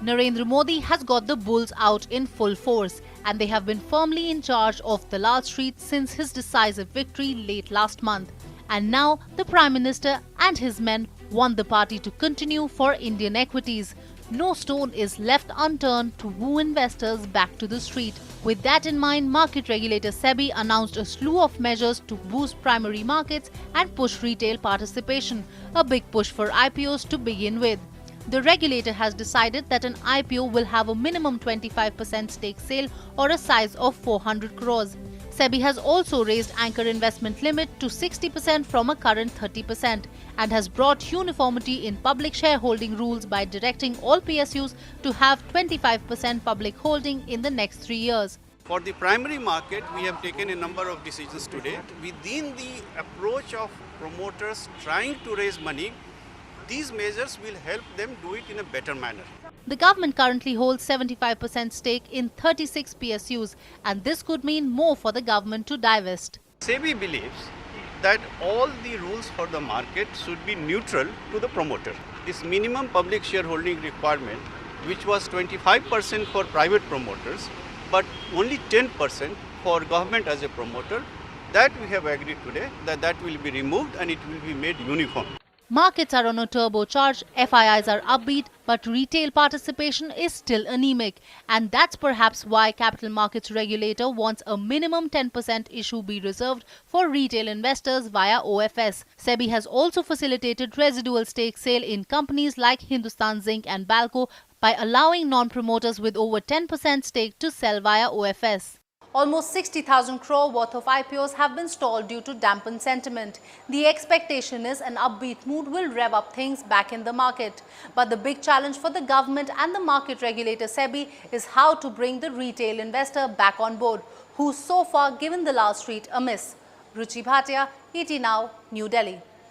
Narendra Modi has got the bulls out in full force, and they have been firmly in charge of the Lal Street since his decisive victory late last month. And now the Prime Minister and his men want the party to continue for Indian equities. No stone is left unturned to woo investors back to the street. With that in mind, market regulator SEBI announced a slew of measures to boost primary markets and push retail participation, a big push for IPOs to begin with. The regulator has decided that an IPO will have a minimum 25% stake sale or a size of 400 crores. SEBI has also raised anchor investment limit to 60% from a current 30% and has brought uniformity in public shareholding rules by directing all PSUs to have 25% public holding in the next 3 years. For the primary market, we have taken a number of decisions today. Within the approach of promoters trying to raise money, these measures will help them do it in a better manner. The government currently holds 75% stake in 36 PSUs, and this could mean more for the government to divest. SEBI believes that all the rules for the market should be neutral to the promoter. This minimum public shareholding requirement, which was 25% for private promoters, but only 10% for government as a promoter, that we have agreed today that will be removed and it will be made uniform. Markets are on a turbocharge, FIIs are upbeat, but retail participation is still anemic. And that's perhaps why Capital Markets Regulator wants a minimum 10% issue be reserved for retail investors via OFS. SEBI has also facilitated residual stake sale in companies like Hindustan Zinc and Balco by allowing non-promoters with over 10% stake to sell via OFS. Almost 60,000 crore worth of IPOs have been stalled due to dampened sentiment. The expectation is an upbeat mood will rev up things back in the market. But the big challenge for the government and the market regulator SEBI is how to bring the retail investor back on board, who's so far given the Lal Street a miss. Ruchi Bhatia, ET Now, New Delhi.